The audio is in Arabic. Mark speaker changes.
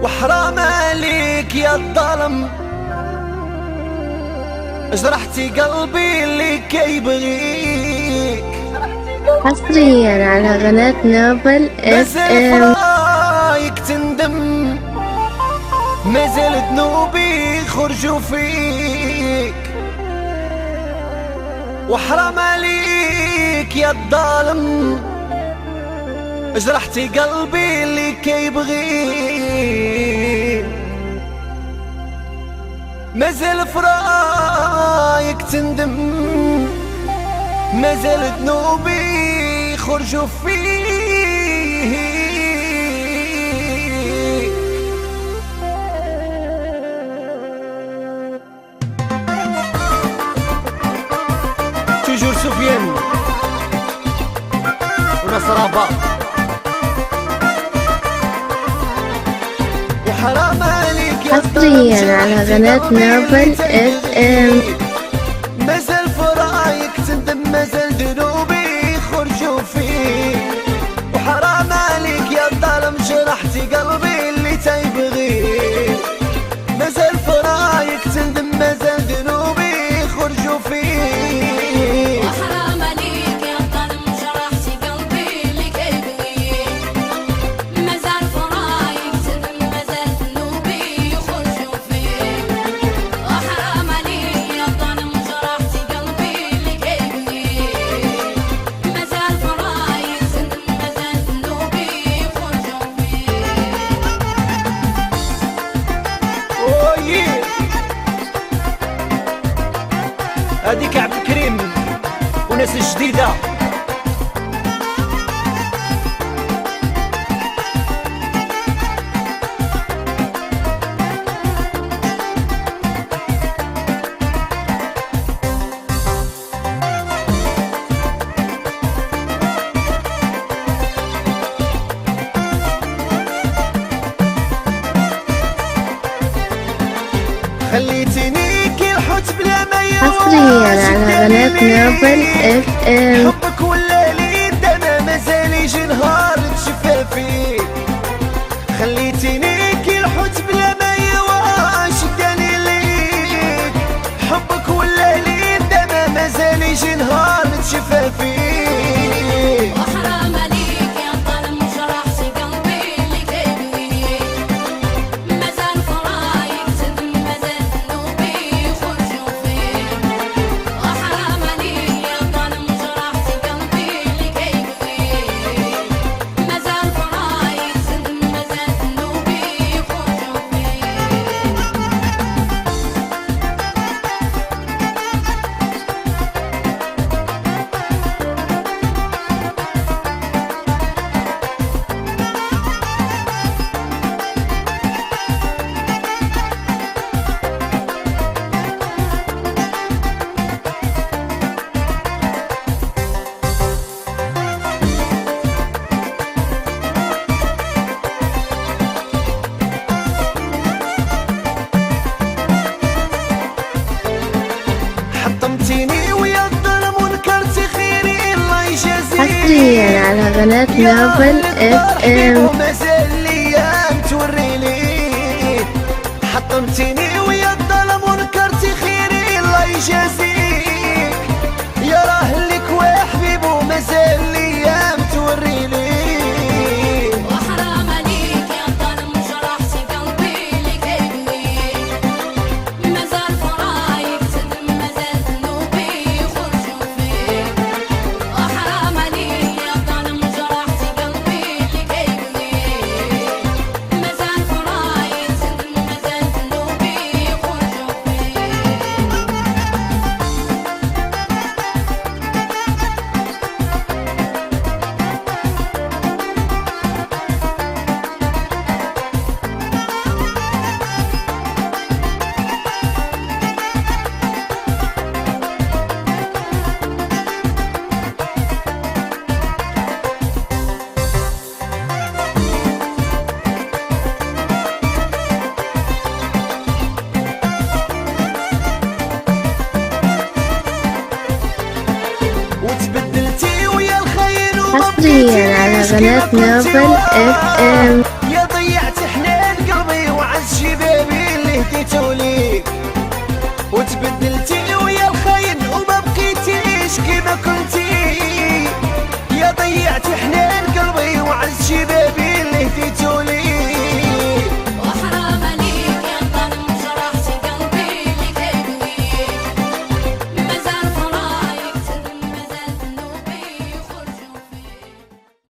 Speaker 1: وحرام عليك يا الظلم، جرحتي قلبي اللي كيبغيك.
Speaker 2: حصريا على قناة نوبل اف ام.
Speaker 1: رايك تندم، مازال ذنوبي يخرجوا فيك. وحرام عليك يا الظالم، جرحتي قلبي اللي كيبغيك. مازال فرايك تندم، مازال ذنوبي يخرجوا فيك. توجور سفيان ونصرابا. وحرام عليك يا
Speaker 2: حصريا على قناة نوبل اف ام.
Speaker 1: مازال فرايك تندم، مازال ذنوبي يخرجوا فيك. وحرام عليك يا الظالم، جرحتي قلبي اللي تيبغيك. مازال فرايك تندم، مازال ذنوبي يخرجوا فيك.
Speaker 3: وحرام عليك يا الظالم، جرحتي قلبي اللي كيبغيك. مازال فرايك تندم، مازال ذنوبي يخرجوا فيك. وحرام عليك يا الظالم، جرحتي قلبي اللي كيبغيك. مازال فرايك تندم، مازال ذنوبي يخرجوا فيك.
Speaker 1: هاديك عبد الكريم وناس الجديدة. خليتيني كالحوت بلا ما
Speaker 2: حصريا على قناة نوبل اف ام.
Speaker 1: حبك ولا لي انا مازال يجي نهار نتشفى فيك. خليتيني كالحوت بلا ما واش داني ليك. حبك ولا لي انا مازال يجي نهار نتشفى فيك.
Speaker 3: وحرام عليك يا الظالم، جرحتي قلبي اللي كيبغيك. مازال فرايك تندم، مازال ذنوبي يخرجوا فيك. وحرام عليك يا الظالم، جرحتي قلبي اللي كيبغيك. مازال فرايك تندم، مازال ذنوبي يخرجوا فيك.
Speaker 1: حطمتيني ويا الظلم ونكرتي خيري الله يجازيك.
Speaker 2: حصريا على قناة نوبل اف ام.
Speaker 1: ومازال الايام توريني. حطمتيني ويا الظلم ونكرتي خيري الله يجازيك. يا راه لك وحبيب ومازال الايام توريني.
Speaker 3: وحرام عليك يا الظالم، جرحتي قلبي اللي كيبغيك. مازال فرايك تندم، مازال ذنوبي يخرجوا فيك. وحرام عليك يا الظالم، جرحتي قلبي اللي كيبغيك. مازال فرايك تندم، مازال ذنوبي يخرجوا
Speaker 2: حصريا على قناة نوبل اف ام.